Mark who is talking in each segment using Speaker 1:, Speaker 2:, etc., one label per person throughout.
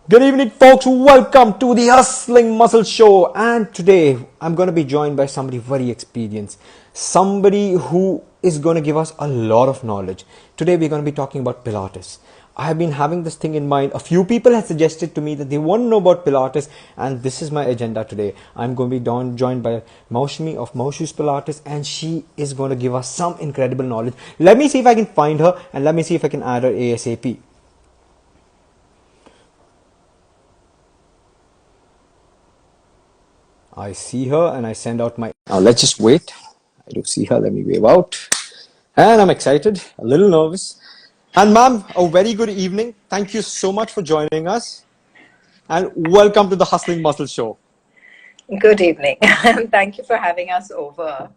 Speaker 1: Good evening, folks. Welcome to the Hustling Muscle Show. And today I'm going to be joined by somebody very experienced, somebody who is going to give us a lot of knowledge. Today we're going to be talking about Pilates. I have been having this thing in mind. A few people have suggested to me that they want to know about Pilates, and this is my agenda today. I'm going to be joined by Moushumi of Moushu's Pilates, and she is going to give us some incredible knowledge. Let me see if I can find her, and let me see if I can add her ASAP. I see her and I send out my. Now let's just wait. I do see her. Let me wave out. And I'm excited, a little nervous. And ma'am, a very good evening. Thank you so much for joining us. And welcome to the Hustling Muscle Show.
Speaker 2: Good evening. Thank you for having us over.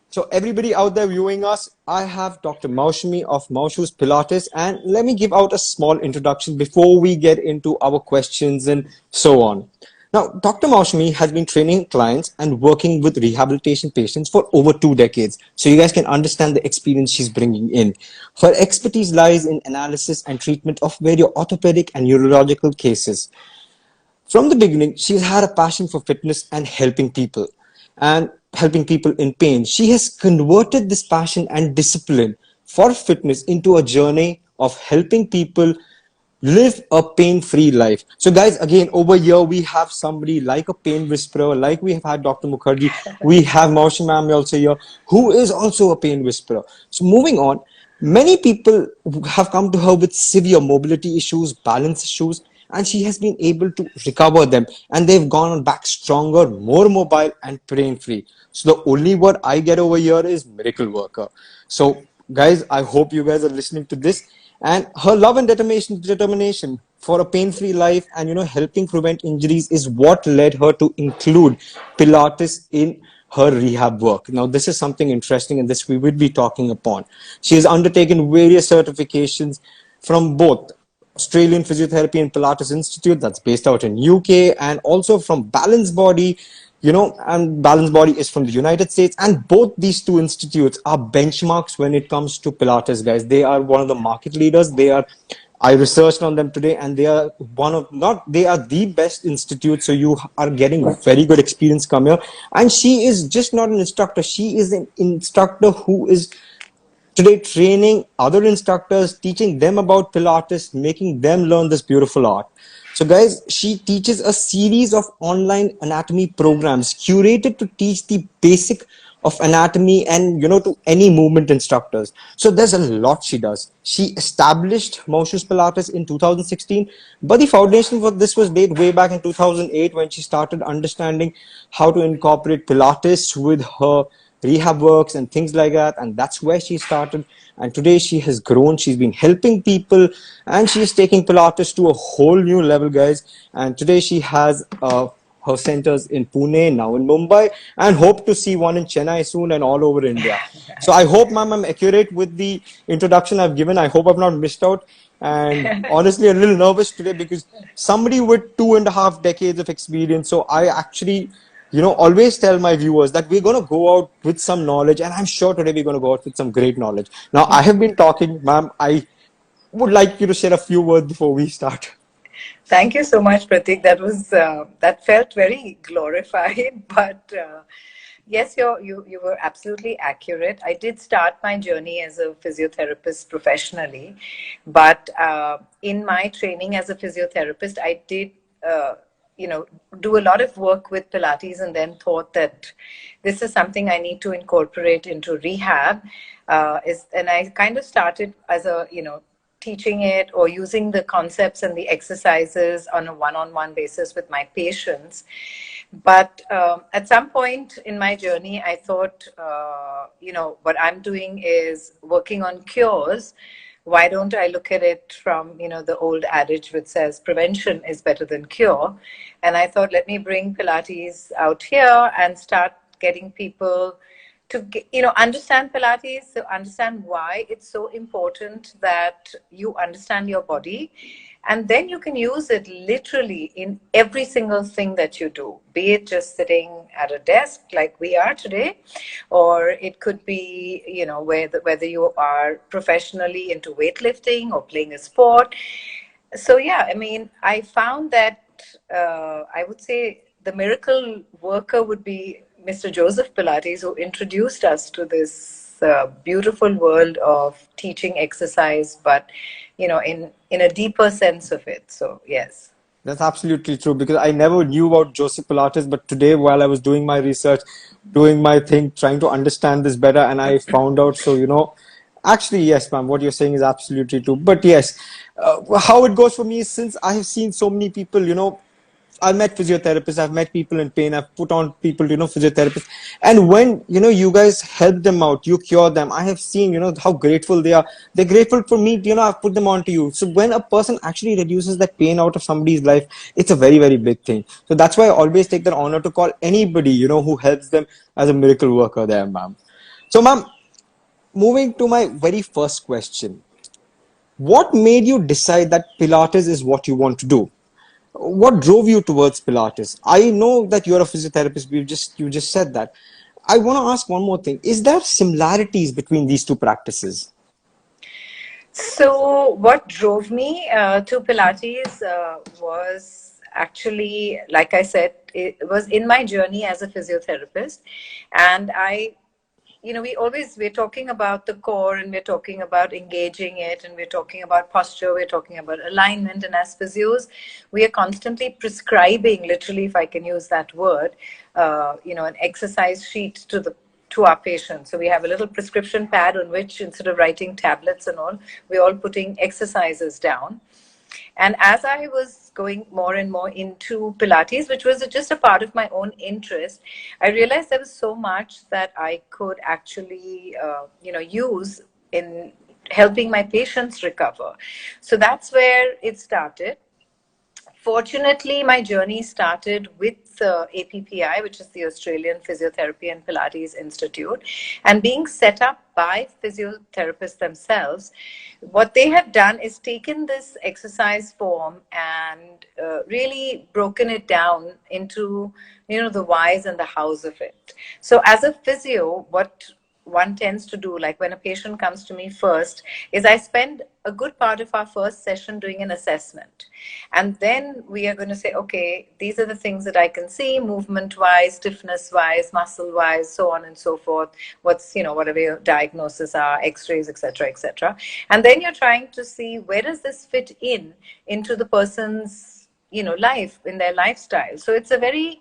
Speaker 1: So everybody out there viewing us, I have Dr. Moushumi of Moushu's Pilates. And let me give out a small introduction before we get into our questions and so on. Now, Dr. Moushumi has been training clients and working with rehabilitation patients for over 2 decades. So you guys can understand the experience she's bringing in. Her expertise lies in analysis and treatment of various orthopedic and neurological cases. From the beginning, she's had a passion for fitness and helping people in pain. She has converted this passion and discipline for fitness into a journey of helping people live a pain-free life. So guys, again, over here we have somebody like a pain whisperer, like we have had Dr. Mukherjee, we have Maushi ma'am also here, who is also a pain whisperer. So moving on, many people have come to her with severe mobility issues, balance issues, and she has been able to recover them, and they've gone back stronger, more mobile and pain-free. So the only word I get over here is miracle worker. So guys, I hope you guys are listening to this. And her love and determination for a pain-free life and helping prevent injuries is what led her to include Pilates in her rehab work. Now, this is something interesting, and this we will be talking upon. She has undertaken various certifications from both Australian Physiotherapy and Pilates Institute that's based out in UK, and also from Balance Body, and Balance Body is from the United States. And both these two institutes are benchmarks when it comes to Pilates, guys. They are one of the market leaders. I researched on them today, and they are they are the best institute. So you are getting very good experience come here. And she is just not an instructor. She is an instructor who is today training other instructors, teaching them about Pilates, making them learn this beautiful art. So guys, she teaches a series of online anatomy programs curated to teach the basic of anatomy and to any movement instructors. So there's a lot she does. She established Moshe's Pilates in 2016, but the foundation for this was laid way back in 2008 when she started understanding how to incorporate Pilates with her rehab works and things like that, and that's where she started. And today she has grown, she's been helping people, and she's taking Pilates to a whole new level, guys. And today she has her centers in Pune, now in Mumbai, and hope to see one in Chennai soon and all over India. So I hope, ma'am, I'm accurate with the introduction I've given. I hope I've not missed out. And honestly, a little nervous today because somebody with 2.5 decades of experience. So I actually always tell my viewers that we're going to go out with some knowledge, and I'm sure today we're going to go out with some great knowledge. Now, I have been talking, ma'am. I would like you to share a few words before we start.
Speaker 2: Thank you so much, Pratik. That felt very glorified, but yes, you were absolutely accurate. I did start my journey as a physiotherapist professionally, but in my training as a physiotherapist, I did. Do a lot of work with Pilates, and then thought that this is something I need to incorporate into rehab. And I kind of started as teaching it or using the concepts and the exercises on a one-on-one basis with my patients. But at some point in my journey, I thought, what I'm doing is working on cures. Why don't I look at it from, the old adage which says prevention is better than cure? And I thought, let me bring Pilates out here and start getting people to, understand Pilates, to understand why it's so important that you understand your body. And then you can use it literally in every single thing that you do, be it just sitting at a desk like we are today, or it could be, whether you are professionally into weightlifting or playing a sport. So yeah, I mean, I found that I would say the miracle worker would be Mr. Joseph Pilates, who introduced us to this beautiful world of teaching exercise, but in a deeper sense of it. So yes.
Speaker 1: That's absolutely true because I never knew about Joseph Pilates, but today while I was doing my research, doing my thing, trying to understand this better, and I found out. So, actually, yes, ma'am, what you're saying is absolutely true. But yes, how it goes for me is since I have seen so many people, I've met physiotherapists, I've met people in pain, I've put on people, physiotherapists. And when, you guys help them out, you cure them, I have seen, how grateful they are. They're grateful for me, I've put them on to you. So when a person actually reduces that pain out of somebody's life, it's a very, very big thing. So that's why I always take that honor to call anybody, who helps them as a miracle worker there, ma'am. So, ma'am, moving to my very first question. What made you decide that Pilates is what you want to do? What drove you towards Pilates? I know that you're a physiotherapist. You just said that. I want to ask one more thing. Is there similarities between these two practices?
Speaker 2: So, what drove me to Pilates was actually, like I said, it was in my journey as a physiotherapist. And we're talking about the core and we're talking about engaging it and we're talking about posture, we're talking about alignment. And as physios, we are constantly prescribing, literally, if I can use that word, an exercise sheet to our patients. So we have a little prescription pad on which, instead of writing tablets and all, we're all putting exercises down. And as I was going more and more into Pilates, which was just a part of my own interest, I realized there was so much that I could actually, use in helping my patients recover. So that's where it started. Fortunately, my journey started with APPI, which is the Australian Physiotherapy and Pilates Institute, and being set up by physiotherapists themselves. What they have done is taken this exercise form and really broken it down into the whys and the hows of it. So, as a physio, what one tends to do, like when a patient comes to me first, is I spend a good part of our first session doing an assessment. And then we are going to say, okay, these are the things that I can see, movement wise, stiffness wise, muscle wise, so on and so forth. Whatever your diagnosis are, x-rays, etc., etc. And then you're trying to see where does this fit into the person's life, in their lifestyle. So it's a very,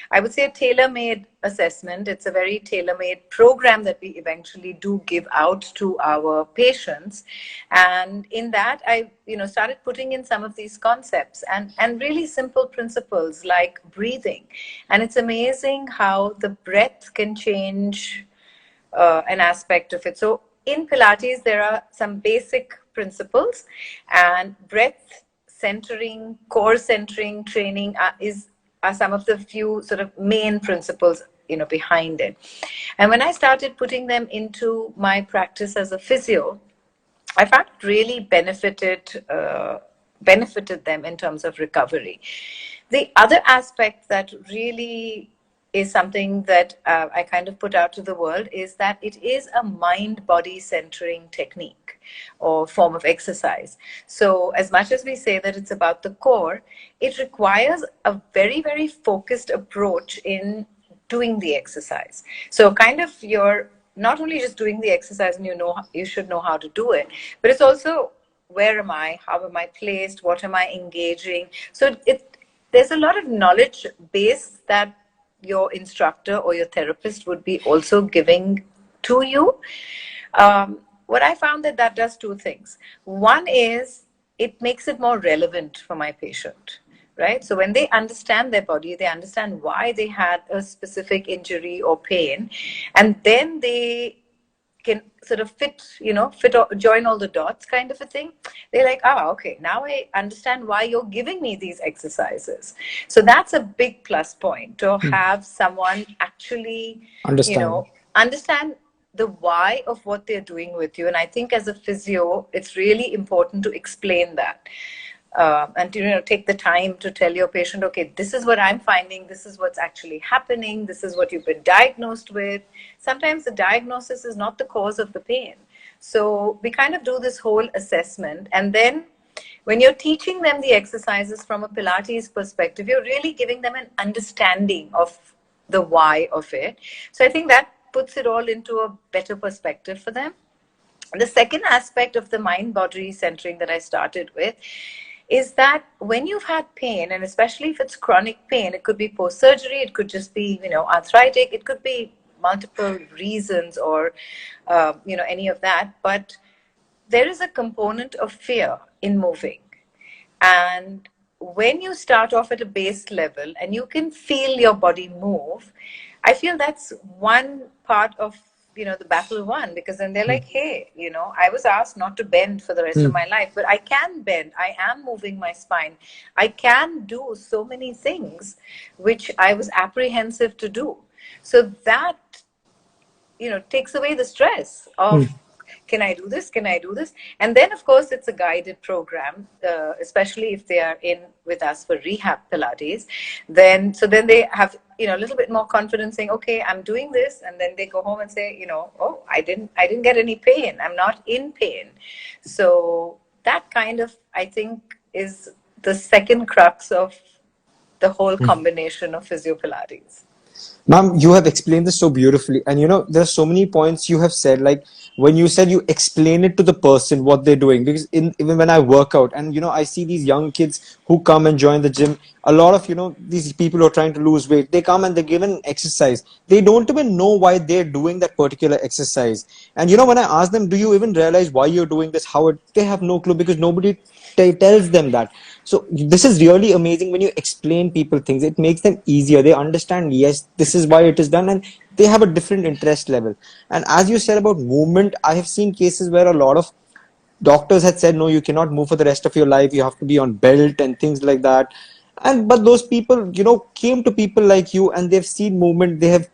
Speaker 2: I would say, a tailor-made assessment. It's a very tailor-made program that we eventually do give out to our patients. And in that, I, started putting in some of these concepts and really simple principles like breathing. And it's amazing how the breath can change an aspect of it. So in Pilates, there are some basic principles, and breath centering, core centering training are some of the few sort of main principles behind it. And when I started putting them into my practice as a physio, I found it really benefited them in terms of recovery. The other aspect that really is something that I kind of put out to the world is that it is a mind-body centering technique or form of exercise. So as much as we say that it's about the core, it requires a very, very focused approach in doing the exercise. So kind of you're not only just doing the exercise and you should know how to do it, but it's also where am I, how am I placed, what am I engaging. So there's a lot of knowledge base that your instructor or your therapist would be also giving to you. What I found that does two things. One is it makes it more relevant for my patient, right? So when they understand their body, they understand why they had a specific injury or pain, and then they can sort of join all the dots kind of a thing. They're like, oh, okay, now I understand why you're giving me these exercises. So that's a big plus point, to have someone actually,
Speaker 1: Understand.
Speaker 2: understand the why of what they're doing with you. And I think as a physio, it's really important to explain that. And to take the time to tell your patient, okay, this is what I'm finding, this is what's actually happening, this is what you've been diagnosed with. Sometimes the diagnosis is not the cause of the pain. So we kind of do this whole assessment, and then when you're teaching them the exercises from a Pilates perspective, you're really giving them an understanding of the why of it. So I think that puts it all into a better perspective for them. The second aspect of the mind body centering that I started with is that when you've had pain, and especially if it's chronic pain, it could be post surgery, it could just be, arthritic, it could be multiple reasons, or any of that, but there is a component of fear in moving. And when you start off at a base level and you can feel your body move, I feel that's one part of the battle won, because then they're like, hey, I was asked not to bend for the rest of my life, but I can bend. I am moving my spine. I can do so many things which I was apprehensive to do. So that takes away the stress of, can I do this? Can I do this? And then, of course, it's a guided program, especially if they are in with us for rehab Pilates. Then they have, a little bit more confidence saying, okay, I'm doing this. And then they go home and say, oh, I didn't get any pain. I'm not in pain. So that kind of, I think, is the second crux of the whole combination of physio Pilates.
Speaker 1: Ma'am, you have explained this so beautifully. And there are so many points you have said. Like when you said you explain it to the person what they're doing. Because even when I work out and I see these young kids who come and join the gym, a lot of these people who are trying to lose weight, they come and they're given an exercise. They don't even know why they're doing that particular exercise. And when I ask them, do you even realize why you're doing this? They have no clue, because nobody tells them that. So this is really amazing. When you explain people things, it makes them easier. They understand, yes, this is why it is done, and they have a different interest level. And as you said about movement, I have seen cases where a lot of doctors had said, no, you cannot move for the rest of your life, you have to be on belt and things like that. And but those people came to people like you, and they've seen movement. They have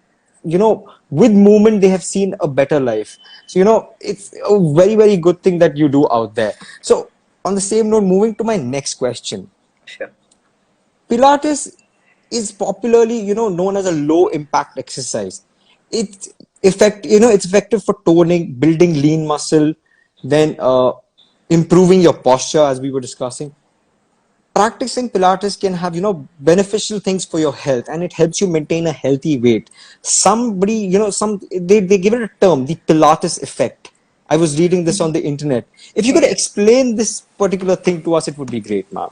Speaker 1: with movement they have seen a better life. So it's a very, very good thing that you do out there. So on the same note, moving to my next question,
Speaker 2: Sure.
Speaker 1: Pilates is popularly, known as a low impact exercise. It's effective for toning, building lean muscle, then improving your posture, as we were discussing. Practicing Pilates can have, beneficial things for your health, and it helps you maintain a healthy weight. Somebody, they give it a term, the Pilates effect. I was reading this on the internet. If you could
Speaker 2: Yes.
Speaker 1: explain this particular thing to us, it would be great, ma'am.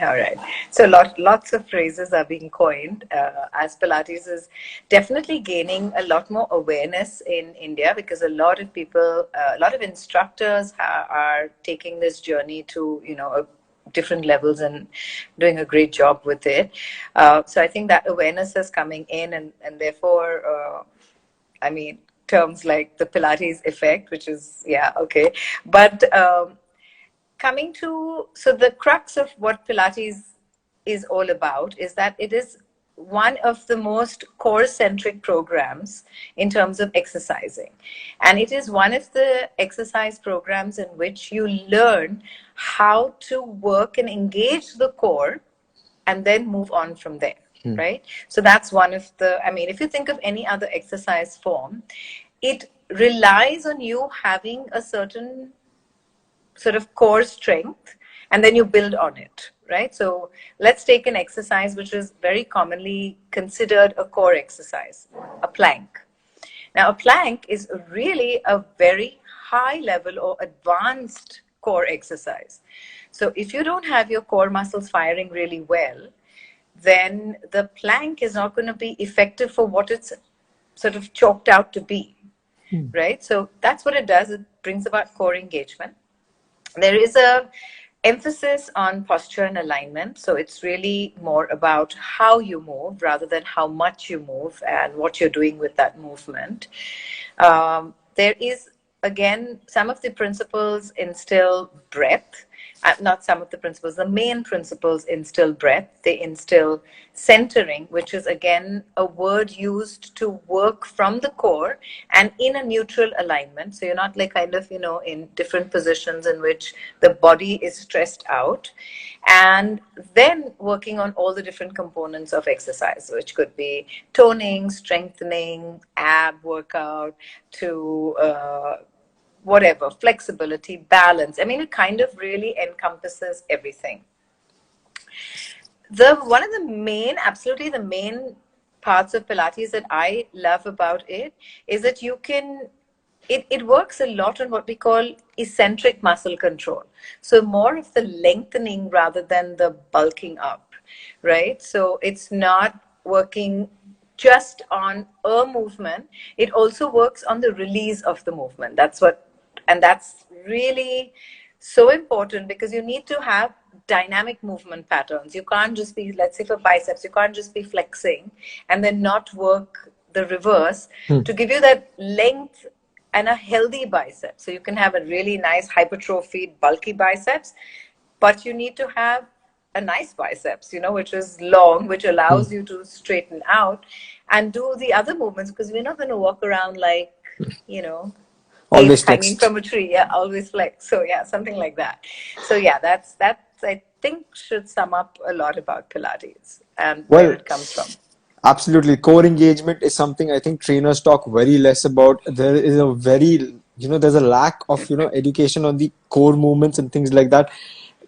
Speaker 2: All right. So lots of phrases are being coined as Pilates is definitely gaining a lot more awareness in India, because a lot of people, a lot of instructors are taking this journey to, different levels and doing a great job with it. So I think that awareness is coming in, and therefore, I mean, terms like the Pilates effect, which is, yeah, okay. But coming to, so the crux of what Pilates is all about is that it is one of the most core centric programs in terms of exercising, and it is one of the exercise programs in which you learn how to work and engage the core and then move on from there. Right? So that's one of the, I mean, if you think of any other exercise form, it relies on you having a certain sort of core strength, and then you build on it, right? So let's take an exercise which is very commonly considered a core exercise, a plank. Now, a plank is really a very high level or advanced core exercise. So if you don't have your core muscles firing really well, then the plank is not going to be effective for what it's sort of chalked out to be, right? So that's what it does. It brings about core engagement. There is a emphasis on posture and alignment, so it's really more about how you move rather than how much you move and what you're doing with that movement. There is, again, some of the principles instill breath. Not some of the principles, the main principles instill breath. They instill centering, which is again a word used to work from the core and in a neutral alignment. So you're not like kind of, in different positions in which the body is stressed out. And then working on all the different components of exercise, which could be toning, strengthening, ab workout, to whatever, flexibility, balance. I mean, it kind of really encompasses everything. The one of the main, absolutely the main parts of Pilates that I love about it is that you can it works a lot on what we call eccentric muscle control. So more of the lengthening rather than the bulking up, right? So it's not working just on a movement. It also works on the release of the movement. And that's really so important because you need to have dynamic movement patterns. You can't just be, let's say for biceps, you can't just be flexing and then not work the reverse to give you that length and a healthy bicep. So you can have a really nice hypertrophied, bulky biceps, but you need to have a nice biceps, which is long, which allows you to straighten out and do the other movements because we're not going to walk around like,
Speaker 1: Always
Speaker 2: apes hanging
Speaker 1: flexed.
Speaker 2: from a tree. Yeah, always flex. So yeah, something like that. So yeah, that's I think should sum up a lot about Pilates and where
Speaker 1: Well,
Speaker 2: it comes from.
Speaker 1: absolutely. Core engagement is something I think trainers talk very less about. There is a very, there's a lack of, education on the core movements and things like that.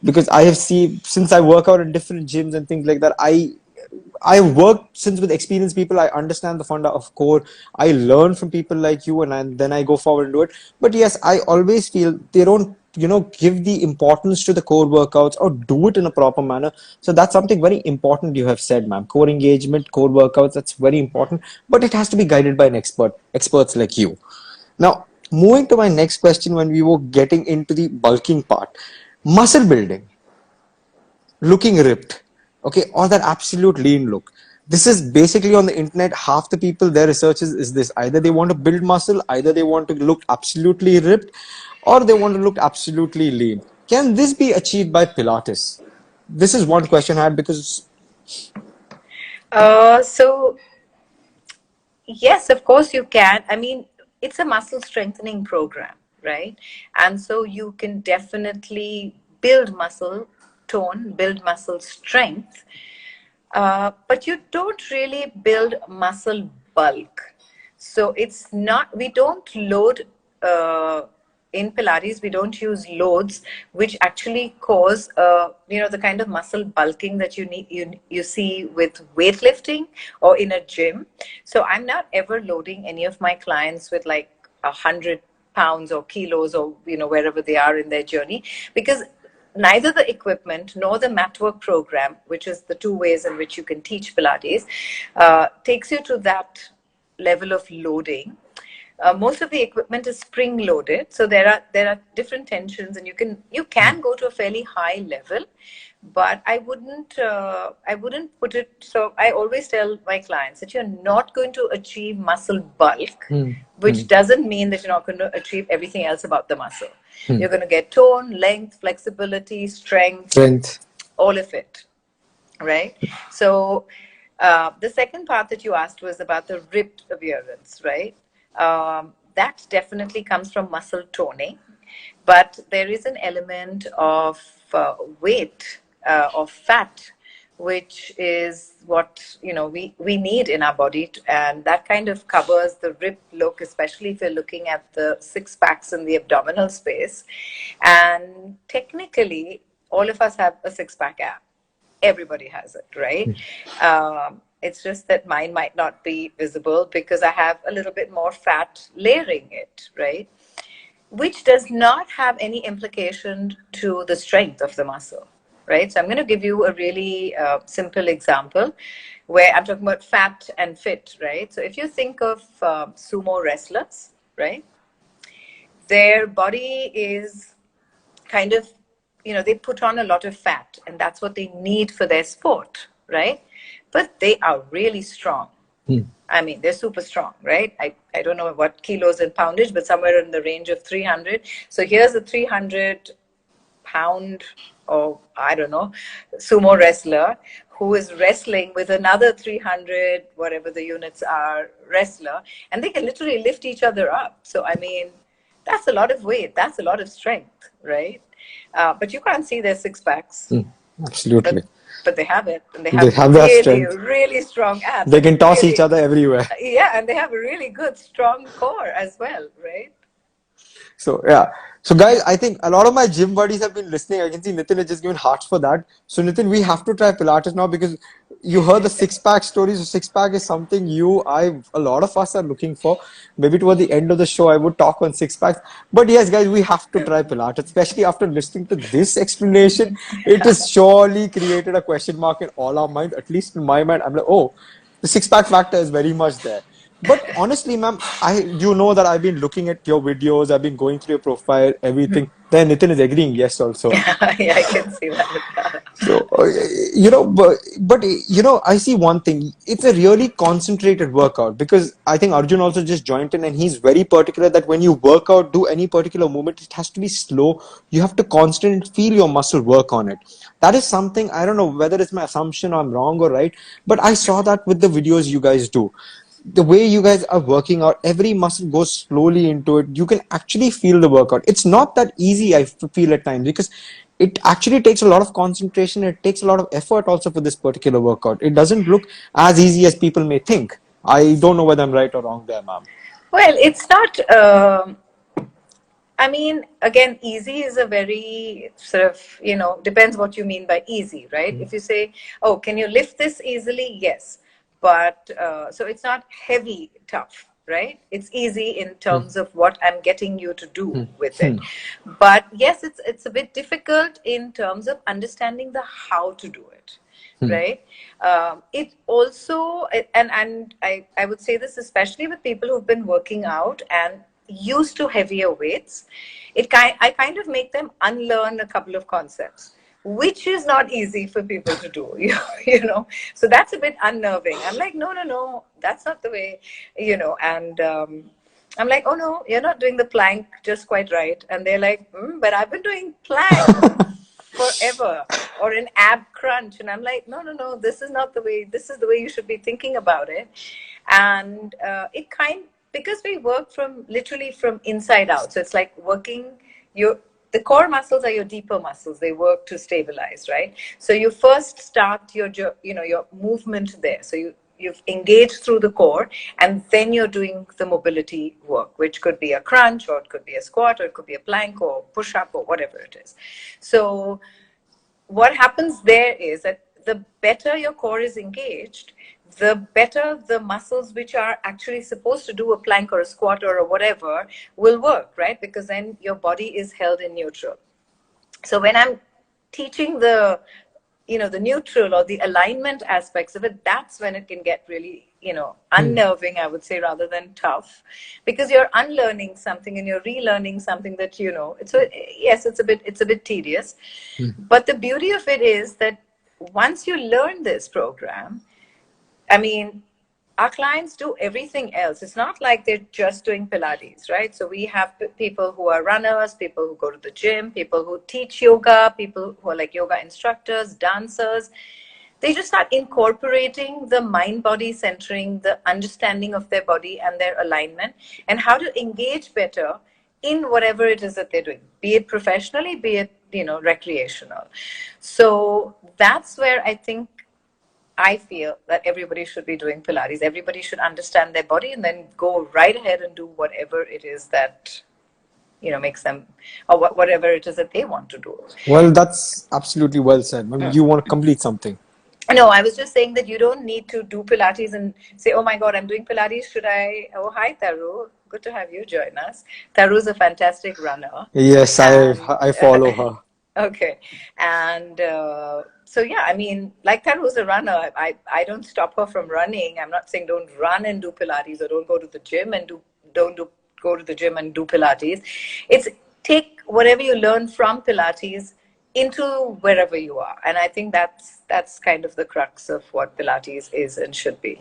Speaker 1: Because I have seen, since I work out in different gyms and things like that, I work since with experienced people. I understand the funda of core. I learn from people like you, and then I go forward and do it. But yes, I always feel they don't, give the importance to the core workouts or do it in a proper manner. So that's something very important you have said, ma'am. Core engagement, core workouts, that's very important. But it has to be guided by an experts like you. Now, moving to my next question, when we were getting into the bulking part, muscle building, looking ripped, okay, or that absolute lean look. This is basically on the internet. Half the people, their research is this: either they want to build muscle, either they want to look absolutely ripped, or they want to look absolutely lean. Can this be achieved by Pilates? This is one question I had because
Speaker 2: So yes, of course you can. I mean, it's a muscle strengthening program, right? And so you can definitely build muscle tone, build muscle strength, but you don't really build muscle bulk. So it's not, we don't load, in Pilates, we don't use loads, which actually cause, the kind of muscle bulking that you see with weightlifting or in a gym. So I'm not ever loading any of my clients with like 100 pounds or kilos or, wherever they are in their journey, because neither the equipment nor the mat work program, which is the two ways in which you can teach Pilates, takes you to that level of loading. Most of the equipment is spring loaded, so there are different tensions, and you can go to a fairly high level, but I wouldn't put it. So I always tell my clients that you're not going to achieve muscle bulk, which doesn't mean that you're not going to achieve everything else about the muscle. You're going to get tone, length, flexibility, strength,
Speaker 1: strength.
Speaker 2: all of it, right? So the second part that you asked was about the ripped appearance, right? That definitely comes from muscle toning, but there is an element of weight, of fat, which is what we need in our body, and that kind of covers the ripped look, especially if you're looking at the six packs in the abdominal space. And technically, all of us have a six pack ab. Everybody has it, right? It's just that mine might not be visible because I have a little bit more fat layering it, right? Which does not have any implication to the strength of the muscle, right? So I'm going to give you a really simple example where I'm talking about fat and fit, right? So if you think of sumo wrestlers, right? Their body is kind of, they put on a lot of fat, and that's what they need for their sport, right? But they are really strong. I mean, they're super strong, right? I don't know what kilos and poundage, but somewhere in the range of 300. So here's a 300-pound, or I don't know, sumo wrestler who is wrestling with another 300, whatever the units are, wrestler, and they can literally lift each other up. So, I mean, that's a lot of weight. That's a lot of strength, right? But you can't see their six packs.
Speaker 1: Absolutely.
Speaker 2: But they have it, and they
Speaker 1: They
Speaker 2: have
Speaker 1: have that
Speaker 2: really,
Speaker 1: strength.
Speaker 2: really strong abs,
Speaker 1: They
Speaker 2: and
Speaker 1: can toss each
Speaker 2: really,
Speaker 1: other everywhere.
Speaker 2: yeah, and they have a really good, strong core as well, right?
Speaker 1: So yeah. So guys, I think a lot of my gym buddies have been listening. I can see Nitin has just given hearts for that. So Nitin, we have to try Pilates now because you heard the six pack stories. So six pack is something a lot of us are looking for. Maybe toward the end of the show, I would talk on six packs. But yes, guys, we have to try Pilates, especially after listening to this explanation. It has surely created a question mark in all our minds. At least in my mind, I'm like, oh, the six pack factor is very much there. But honestly, ma'am, you know that I've been looking at your videos, I've been going through your profile, everything. Then Nitin is agreeing, yes, also.
Speaker 2: Yeah, I can see that.
Speaker 1: So, I see one thing. It's a really concentrated workout because I think Arjun also just joined in and he's very particular that when you work out, do any particular movement, it has to be slow. You have to constantly feel your muscle work on it. That is something, I don't know whether it's my assumption or I'm wrong or right, but I saw that with the videos you guys do. The way you guys are working out, every muscle goes slowly into it. You can actually feel the workout. It's not that easy, I feel at times, because it actually takes a lot of concentration. It takes a lot of effort also for this particular workout. It doesn't look as easy as people may think. I don't know whether I'm right or wrong there, ma'am.
Speaker 2: Well, it's not. I mean, again, easy is a very sort of, depends what you mean by easy, right? If you say, oh, can you lift this easily? Yes. But so it's not heavy, tough, right? It's easy in terms of what I'm getting you to do with it. But yes, it's a bit difficult in terms of understanding the how to do it, right? It also, and I would say this especially with people who've been working out and used to heavier weights, I kind of make them unlearn a couple of concepts, which is not easy for people to do. So that's a bit unnerving. I'm like, no, that's not the way, and I'm like, oh no, you're not doing the plank just quite right. And they're like, but I've been doing plank forever, or an ab crunch. And I'm like, no, this is not the way. This is the way you should be thinking about it. And because we work literally from inside out. So it's like working the core muscles are your deeper muscles. They work to stabilize, right? So you first start your movement there. So you've engaged through the core, and then you're doing the mobility work, which could be a crunch, or it could be a squat, or it could be a plank, or push up, or whatever it is. So what happens there is that the better your core is engaged, the better the muscles which are actually supposed to do a plank or a squat or whatever will work, right? Because then your body is held in neutral. So when I'm teaching the neutral or the alignment aspects of it, that's when it can get really, unnerving, I would say, rather than tough, because you're unlearning something and you're relearning something that, yes, it's a bit tedious. But the beauty of it is that once you learn this program, I mean, our clients do everything else. It's not like they're just doing Pilates, right? So we have people who are runners, people who go to the gym, people who teach yoga, people who are like yoga instructors, dancers. They just start incorporating the mind-body centering, the understanding of their body and their alignment, and how to engage better in whatever it is that they're doing, be it professionally, be it, recreational. So that's where I feel that everybody should be doing Pilates. Everybody should understand their body and then go right ahead and do whatever it is that, makes them, or whatever it is that they want to do.
Speaker 1: Well, that's absolutely well said. Ma'am, you want to complete something?
Speaker 2: No, I was just saying that you don't need to do Pilates and say, oh my God, I'm doing Pilates. Should I? Oh, hi, Taru. Good to have you join us. Taru is a fantastic runner.
Speaker 1: Yes, I follow her.
Speaker 2: Okay. And so, yeah, I mean, like Taru's a runner. I don't stop her from running. I'm not saying don't run and do Pilates, or don't go to the gym and go to the gym and do Pilates. It's take whatever you learn from Pilates into wherever you are. And I think that's kind of the crux of what Pilates is and should be.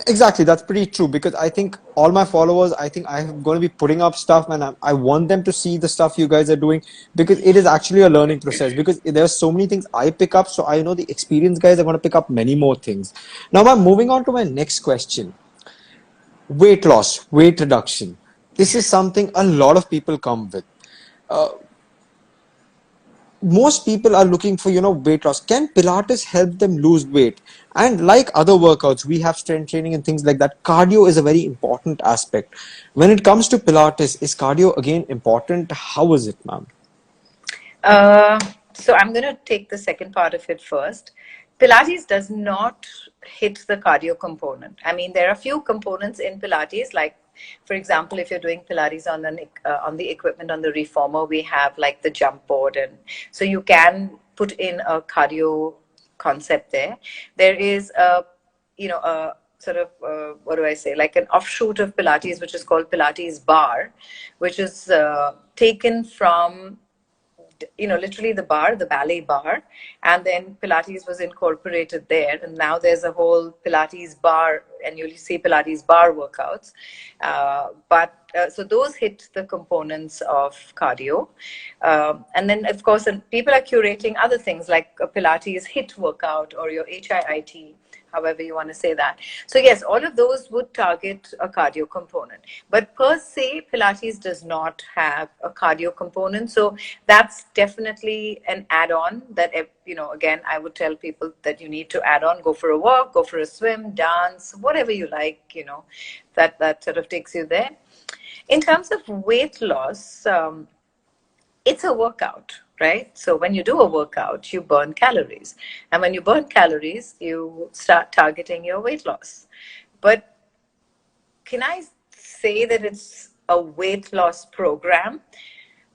Speaker 1: Exactly, that's pretty true because I think all my followers, I think I'm going to be putting up stuff and I want them to see the stuff you guys are doing because it is actually a learning process because there are so many things I pick up. So I know the experienced guys are going to pick up many more things. Now I'm moving on to my next question. Weight loss, weight reduction. This is something a lot of people come with. most people are looking for, weight loss. Can Pilates help them lose weight? And like other workouts, we have strength training and things like that. Cardio is a very important aspect. When it comes to Pilates, is cardio again important? How is it, ma'am?
Speaker 2: Uh, so I'm going to take the second part of it first. Pilates does not hit the cardio component. I mean, there are a few components in Pilates, like, for example, if you're doing Pilates on the equipment on the reformer, we have like the jump board, and so you can put in a cardio concept there. There is a sort of what do I say, like an offshoot of Pilates, which is called Pilates bar, which is taken from literally the ballet bar, and then Pilates was incorporated there, and now there's a whole Pilates bar, and you'll see Pilates bar workouts. But so those hit the components of cardio, and then of course, and people are curating other things like a Pilates HIIT workout or your HIIT, however you want to say that. So yes, all of those would target a cardio component. But per se, Pilates does not have a cardio component. So that's definitely an add-on that, again, I would tell people that you need to add on. Go for a walk, go for a swim, dance, whatever you like, that sort of takes you there. In terms of weight loss, it's a workout, right? So when you do a workout, you burn calories. And when you burn calories, you start targeting your weight loss. But can I say that it's a weight loss program?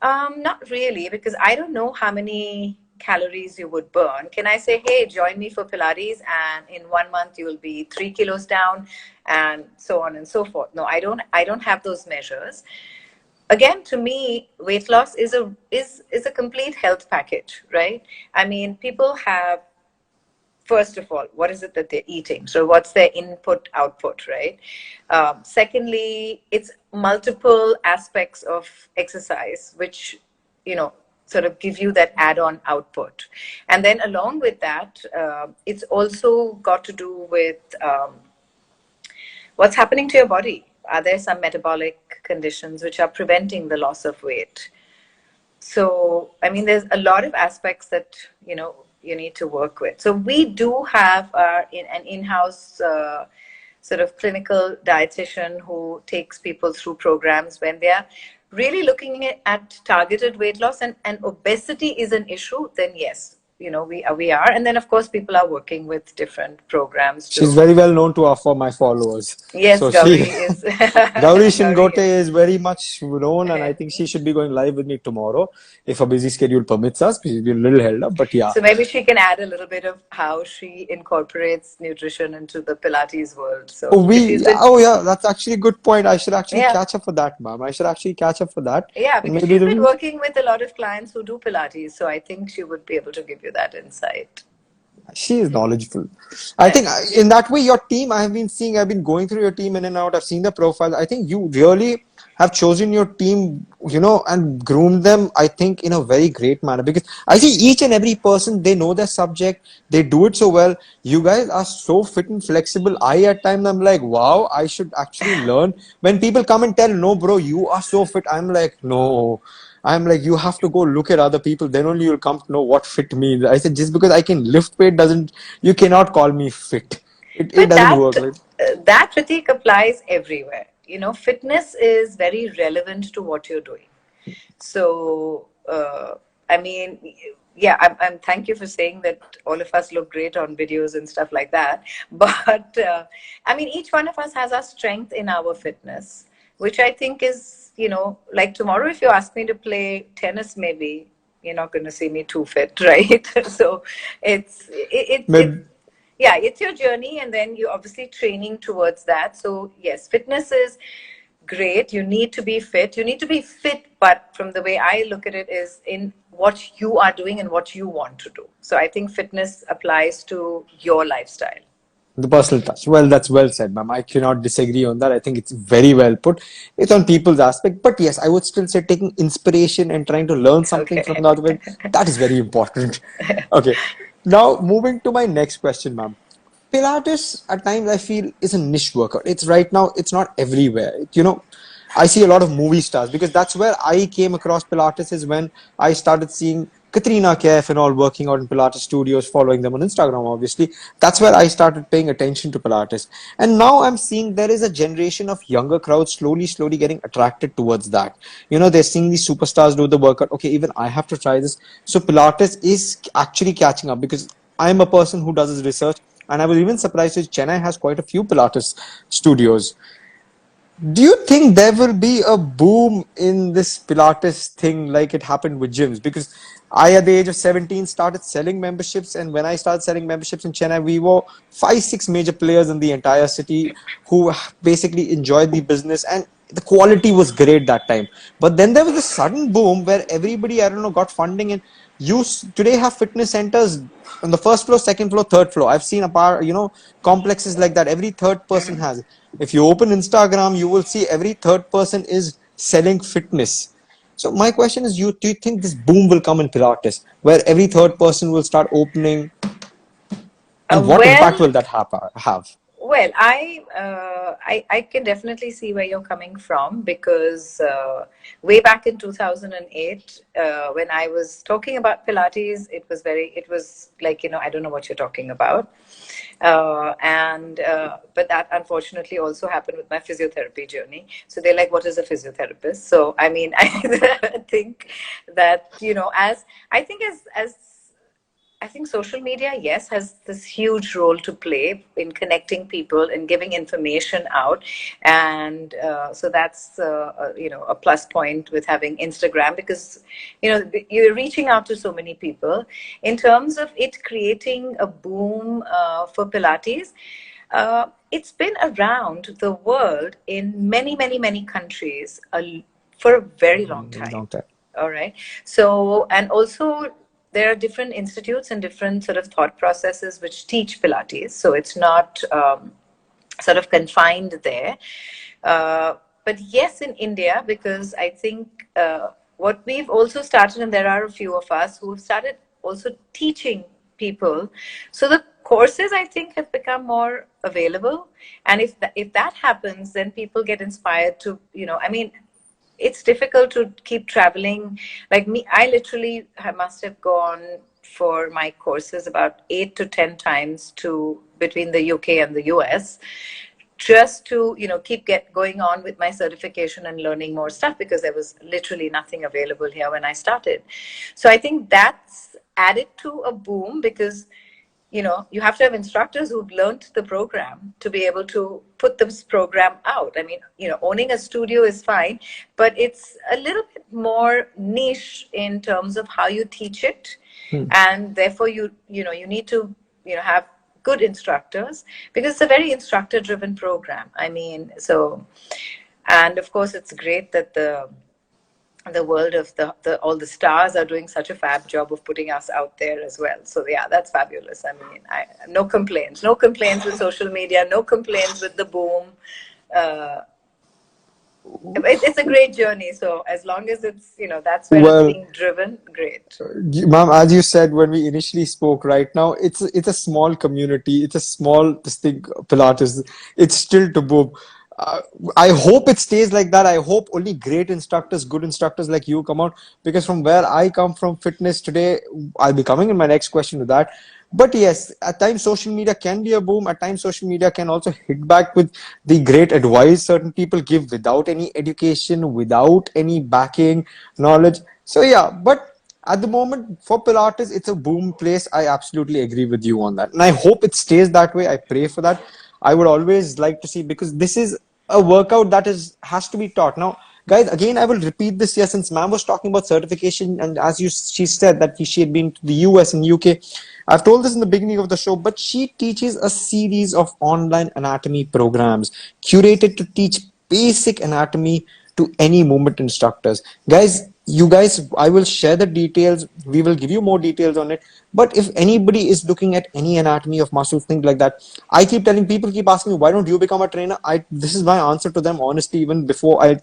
Speaker 2: Not really, because I don't know how many calories you would burn. Can I say, hey, join me for Pilates, and in 1 month you will be 3 kilos down, and so on and so forth? No, I don't have those measures. Again, to me, weight loss is a complete health package, right? I mean, people have, first of all, what is it that they're eating? So what's their input output, right? Secondly, it's multiple aspects of exercise, which, sort of give you that add-on output. And then along with that, it's also got to do with what's happening to your body. Are there some metabolic conditions which are preventing the loss of weight? So, I mean, there's a lot of aspects that, you need to work with. So we do have an in-house sort of clinical dietitian who takes people through programs when they are really looking at targeted weight loss, and obesity is an issue, then yes, we are. And then, of course, people are working with different programs
Speaker 1: She's
Speaker 2: to.
Speaker 1: very well known for my followers.
Speaker 2: Yes,
Speaker 1: So she,
Speaker 2: Gauri is.
Speaker 1: Gauri
Speaker 2: Gauri
Speaker 1: Shingote
Speaker 2: is.
Speaker 1: is very much known, and I think she should be going live with me tomorrow if a busy schedule permits us. She's been a little held up, but yeah.
Speaker 2: So maybe she can add a little bit of how she incorporates nutrition into the Pilates world. So because she's been,
Speaker 1: Oh yeah, that's actually a good point. I should actually
Speaker 2: yeah,
Speaker 1: catch up for that, ma'am. I should actually catch up for that.
Speaker 2: yeah,
Speaker 1: And
Speaker 2: because
Speaker 1: maybe
Speaker 2: she's been
Speaker 1: the,
Speaker 2: working with a lot of clients who do Pilates. So I think she would be able to give you that insight.
Speaker 1: she is knowledgeable. I think in that way, your team, I've been going through your team in and out. I've seen the profile. I think you really have chosen your team, and groomed them, I think, in a very great manner, because I see each and every person, they know their subject, they do it so well. You guys are so fit and flexible. At times, I'm like, wow, I should actually learn. When people come and tell, no, bro, you are so fit, I'm like, no. I'm like, you have to go look at other people, then only you'll come to know what fit means. I said, just because I can lift weight doesn't, you cannot call me fit. It
Speaker 2: But
Speaker 1: doesn't work, right?
Speaker 2: that Pratik applies everywhere. Fitness is very relevant to what you're doing. So, I mean, yeah, I'm. Thank you for saying that all of us look great on videos and stuff like that. But I mean, each one of us has our strength in our fitness, which I think is, like tomorrow, if you ask me to play tennis, maybe you're not going to see me too fit, right? So it's
Speaker 1: Maybe,
Speaker 2: yeah, it's your journey, and then you're obviously training towards that. So yes, fitness is great. You need to be fit. You need to be fit, but from the way I look at it is in what you are doing and what you want to do. So I think fitness applies to your lifestyle.
Speaker 1: the personal touch. Well, that's well said, ma'am. I cannot disagree on that. I think it's very well put. It's on people's aspect. But yes, I would still say taking inspiration and trying to learn something from
Speaker 2: Okay.
Speaker 1: the other way, that is very important. Okay. Now, moving to my next question, ma'am. Pilates at times I feel is a niche workout. It's right now, it's not everywhere. I see a lot of movie stars, because that's where I came across Pilates, is when I started seeing Katrina Kaif and all working out in Pilates studios, following them on Instagram, obviously. That's where I started paying attention to Pilates. And now I'm seeing there is a generation of younger crowds slowly getting attracted towards that. They're seeing these superstars do the workout. Okay, even I have to try this. So Pilates is actually catching up because I'm a person who does his research. And I was even surprised that Chennai has quite a few Pilates studios. Do you think there will be a boom in this Pilates thing like it happened with gyms? Because I, at the age of 17, started selling memberships, and when I started selling memberships in Chennai, we were five, six major players in the entire city who basically enjoyed the business, and the quality was great that time. But then there was a sudden boom where everybody, I don't know, got funding, and today have fitness centers on the first floor, second floor, third floor. I've seen complexes like that. Every third person has. If you open Instagram, you will see every third person is selling fitness. So my question is, do you think this boom will come in Pilates, where every third person will start opening, and what impact
Speaker 2: Well,
Speaker 1: will that have?
Speaker 2: well, I can definitely see where you're coming from because way back in 2008, when I was talking about Pilates, it was like, I don't know what you're talking about. And but that unfortunately also happened with my physiotherapy journey. So they're like, what is a physiotherapist? So I mean, I think that, as I think as I think social media, yes, has this huge role to play in connecting people and giving information out, and so that's a plus point with having Instagram because you're reaching out to so many people. In terms of it creating a boom for Pilates, it's been around the world in many countries for a very long time.
Speaker 1: Long time.
Speaker 2: All right. So, and also there are different institutes and different sort of thought processes which teach Pilates. So it's not sort of confined there. But yes, in India, because I think what we've also started, and there are a few of us who have started also teaching people. So the courses, I think, have become more available. And if that happens, then people get inspired to, I mean, it's difficult to keep traveling. Like me, I literally must have gone for my courses about 8 to 10 times to between the UK and the US, just to keep going on with my certification and learning more stuff because there was literally nothing available here when I started. So I think that's added to a boom because you have to have instructors who've learned the program to be able to put this program out. I mean, owning a studio is fine, but it's a little bit more niche in terms of how you teach it. And therefore you need to, have good instructors because it's a very instructor driven program. I mean, so, and of course it's great that the world of all the stars are doing such a fab job of putting us out there as well. So yeah, that's fabulous. I mean, no complaints with social media, no complaints with the boom. It's a great journey. So as long as it's, that's where it's
Speaker 1: Well,
Speaker 2: being driven, great.
Speaker 1: ma'am, as you said when we initially spoke, right now it's a small community, it's a small distinct Pilates. It's still to boom. Uh, I hope it stays like that. I hope only great instructors, good instructors like you come out because from where I come from fitness today, I'll be coming in my next question to that. But yes, at times social media can be a boom. At times social media can also hit back with the great advice certain people give without any education, without any backing, knowledge. So yeah, but at the moment for Pilates, it's a boom place. I absolutely agree with you on that. And I hope it stays that way. I pray for that. I would always like to see because this is a workout that has to be taught. Now, guys, again, I will repeat this here since ma'am was talking about certification, and as she said that she had been to the US and UK. I've told this in the beginning of the show, but she teaches a series of online anatomy programs curated to teach basic anatomy to any movement instructors. Guys, I will share the details. We will give you more details on it. But if anybody is looking at any anatomy of muscles, things like that, I keep telling people, keep asking me, why don't you become a trainer? This is my answer to them, honestly, even before I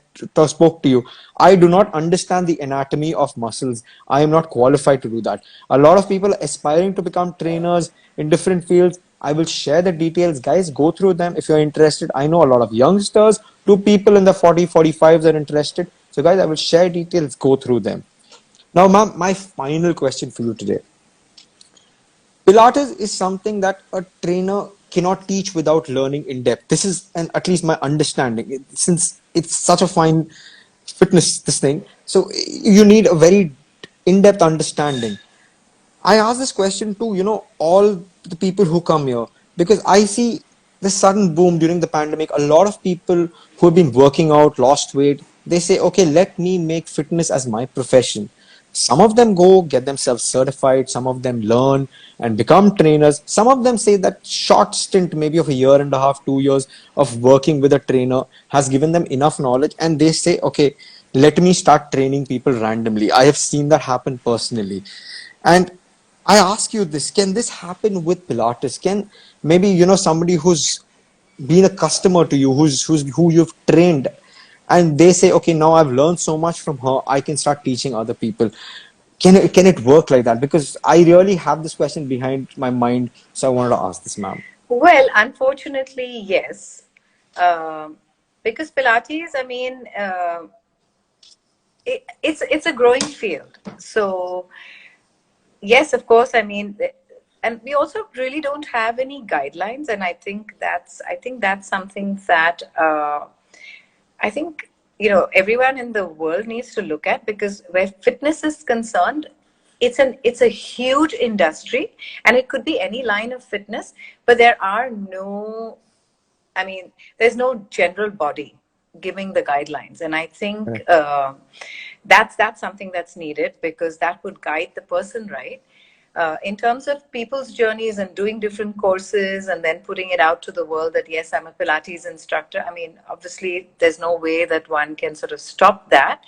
Speaker 1: spoke to you. I do not understand the anatomy of muscles. I am not qualified to do that. A lot of people aspiring to become trainers in different fields. I will share the details. Guys, go through them if you're interested. I know a lot of youngsters, to people in the 40, 45s are interested. So guys, I will share details, go through them. Now, ma'am, my final question for you today. Pilates is something that a trainer cannot teach without learning in depth. This is, and at least my understanding, since it's such a fine fitness, this thing. So you need a very in-depth understanding. I ask this question to, all the people who come here because I see this sudden boom during the pandemic. A lot of people who have been working out, lost weight, they say, okay, let me make fitness as my profession. Some of them go get themselves certified, some of them learn and become trainers. Some of them say that short stint, maybe of a year and a half, 2 years of working with a trainer has given them enough knowledge and they say, okay, let me start training people randomly. I have seen that happen personally. And I ask you this, can this happen with Pilates? Can maybe, somebody who's been a customer to you, who you've trained, and they say, okay, now I've learned so much from her, I can start teaching other people. Can it work like that? Because I really have this question behind my mind, so I wanted to ask this, ma'am.
Speaker 2: Well, unfortunately, yes. Um, because Pilates, I mean, it's a growing field. So yes, of course. I mean, and we also really don't have any guidelines, and I think that's something that I think everyone in the world needs to look at, because where fitness is concerned, it's a huge industry, and it could be any line of fitness, but there are no, I mean, there's no general body giving the guidelines, and I think
Speaker 1: Correct.
Speaker 2: that's something that's needed, because that would guide the person right. In terms of people's journeys and doing different courses and then putting it out to the world that yes, I'm a Pilates instructor. I mean, obviously, there's no way that one can sort of stop that.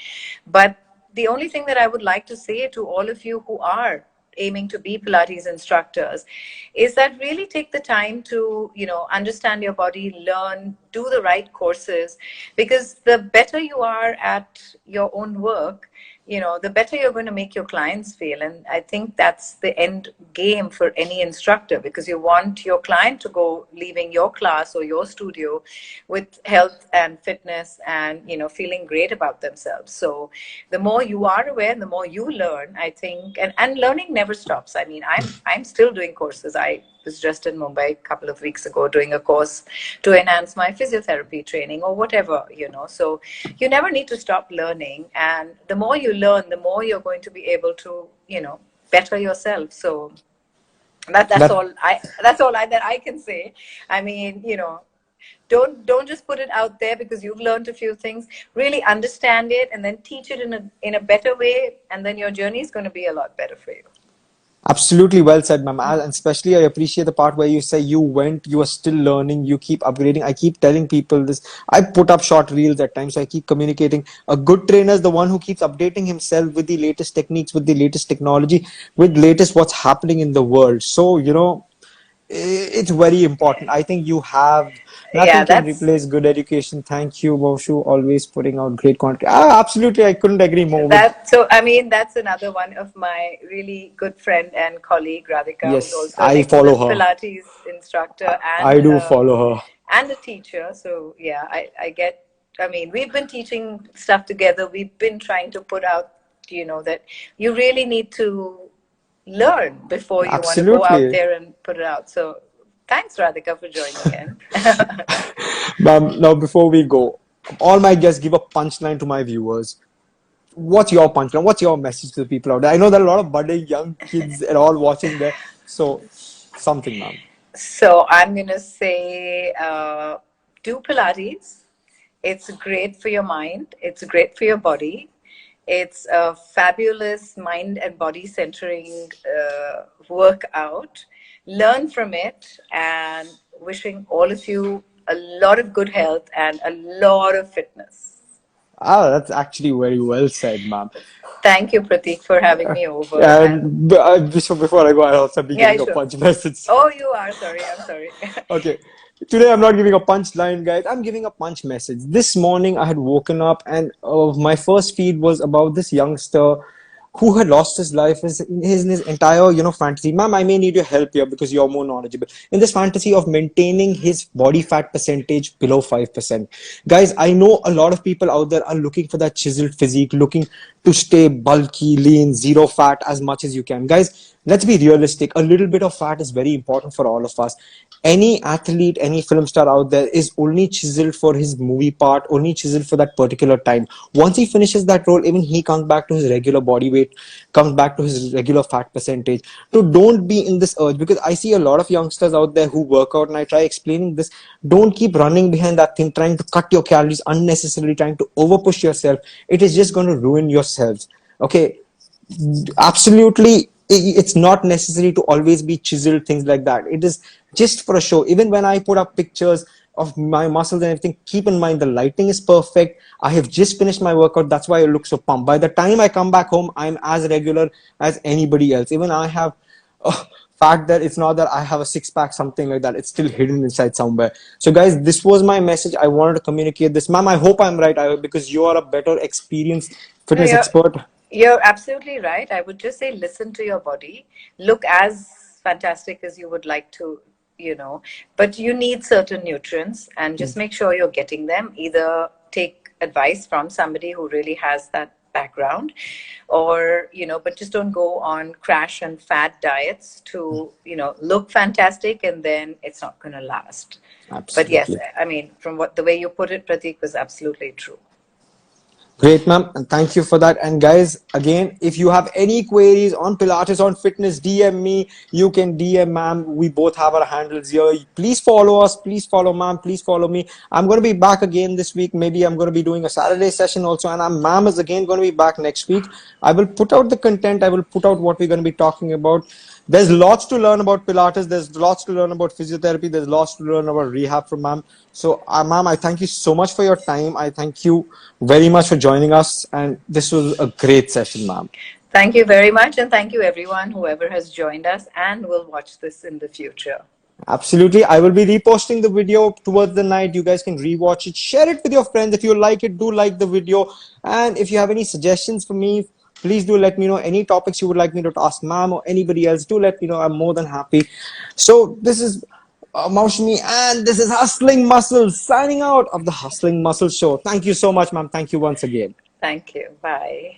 Speaker 2: But the only thing that I would like to say to all of you who are aiming to be Pilates instructors is that really take the time to, understand your body, learn, do the right courses, because the better you are at your own work, the better you're going to make your clients feel. And I think that's the end game for any instructor, because you want your client to go leaving your class or your studio with health and fitness and, feeling great about themselves. So the more you are aware, the more you learn, I think, and learning never stops. I mean, I'm still doing courses. I was just in Mumbai a couple of weeks ago doing a course to enhance my physiotherapy training or whatever, So you never need to stop learning. And the more you learn, the more you're going to be able to, better yourself. So that's
Speaker 1: That
Speaker 2: all I that I can say. I mean, don't just put it out there because you've learned a few things. Really understand it and then teach it in a better way, and then your journey is going to be a lot better for you.
Speaker 1: Absolutely well said, ma'am. And especially, I appreciate the part where you say you went, you are still learning, you keep upgrading. I keep telling people this. I put up short reels at times, so I keep communicating. A good trainer is the one who keeps updating himself with the latest techniques, with the latest technology, with latest what's happening in the world. So, it's very important. I think you have
Speaker 2: Yeah,
Speaker 1: nothing can
Speaker 2: that's
Speaker 1: replace good education. Thank you, Moshu, always putting out great content. Absolutely, I couldn't agree more with.
Speaker 2: that. So I mean, that's another one of my really good friend and colleague, Radhika, who's
Speaker 1: Yes,
Speaker 2: also an
Speaker 1: I follow
Speaker 2: excellent
Speaker 1: her.
Speaker 2: Pilates instructor
Speaker 1: I do follow her.
Speaker 2: and a teacher. So yeah, I get. I mean, we've been teaching stuff together. We've been trying to put out, that you really need to learn before you want to go out
Speaker 1: Absolutely.
Speaker 2: there and put it out. So thanks, Radhika, for joining in.
Speaker 1: Now, before we go, all my guests give a punchline to my viewers. What's your punchline? What's your message to the people out there? I know there are a lot of budding young kids and all watching there. So, something, ma'am.
Speaker 2: So I'm going to say do Pilates. It's great for your mind. It's great for your body. It's a fabulous mind and body centering workout. Learn from it, and wishing all of you a lot of good health and a lot of fitness.
Speaker 1: Ah, that's actually very well said, ma'am.
Speaker 2: Thank you, Pratik, for having me over. And
Speaker 1: And before I go, I'll also be
Speaker 2: yeah,
Speaker 1: giving a
Speaker 2: sure.
Speaker 1: punch message.
Speaker 2: Oh, you are sorry. I'm sorry.
Speaker 1: Okay. Today I'm not giving a punchline, guys. I'm giving a punch message. This morning I had woken up and my first feed was about this youngster. who had lost his life in his entire, fantasy. Ma'am, I may need your help here because you're more knowledgeable. In this fantasy of maintaining his body fat percentage below 5%. Guys, I know a lot of people out there are looking for that chiseled physique, looking to stay bulky, lean, zero fat as much as you can. Guys, let's be realistic. A little bit of fat is very important for all of us. Any athlete, any film star out there is only chiseled for his movie part, only chiseled for that particular time. Once he finishes that role, even he comes back to his regular body weight, comes back to his regular fat percentage. So don't be in this urge, because I see a lot of youngsters out there who work out, and I try explaining this. Don't keep running behind that thing, trying to cut your calories unnecessarily, trying to overpush yourself. It is just going to ruin yourselves. Okay, absolutely, it's not necessary to always be chiseled, things like that. It is just for a show. Even when I put up pictures of my muscles and everything, keep in mind the lighting is perfect. I have just finished my workout, that's why I look so pumped. By the time I come back home, I'm as regular as anybody else. Even I have fact that it's not that I have a six-pack, something like that. It's still hidden inside somewhere. So guys, this was my message. I wanted to communicate this. Ma'am, I hope I'm right, because you are a better experienced
Speaker 2: No,
Speaker 1: fitness expert.
Speaker 2: you're absolutely right. I would just say listen to your body. Look as fantastic as you would like to, but you need certain nutrients, and just make sure you're getting them. Either take advice from somebody who really has that background, or, but just don't go on crash and fat diets to, look fantastic, and then it's not going to last. But yes,
Speaker 1: Absolutely.
Speaker 2: I mean, from the way you put it, Pratik, was absolutely true.
Speaker 1: Great, ma'am, and thank you for that. And guys, again, if you have any queries on Pilates, on fitness, DM me. You can DM ma'am. We both have our handles here. Please follow us. Please follow ma'am. Please follow me. I'm going to be back again this week. Maybe I'm going to be doing a Saturday session also. And ma'am is again going to be back next week. I will put out the content. I will put out what we're going to be talking about. There's lots to learn about Pilates. There's lots to learn about physiotherapy. There's lots to learn about rehab from ma'am. So, ma'am, I thank you so much for your time. I thank you very much for joining us. And this was a great session, ma'am.
Speaker 2: Thank you very much. And thank you, everyone, whoever has joined us and will watch this in the future.
Speaker 1: Absolutely. I will be reposting the video towards the night. You guys can rewatch it. Share it with your friends. If you like it, do like the video. And if you have any suggestions for me, please do let me know. Any topics you would like me to ask ma'am or anybody else, do let me know. I'm more than happy. So this is Moushumi, and this is Hustling Muscles, signing out of the Hustling Muscles show. Thank you so much, ma'am. Thank you once again.
Speaker 2: Thank you. Bye.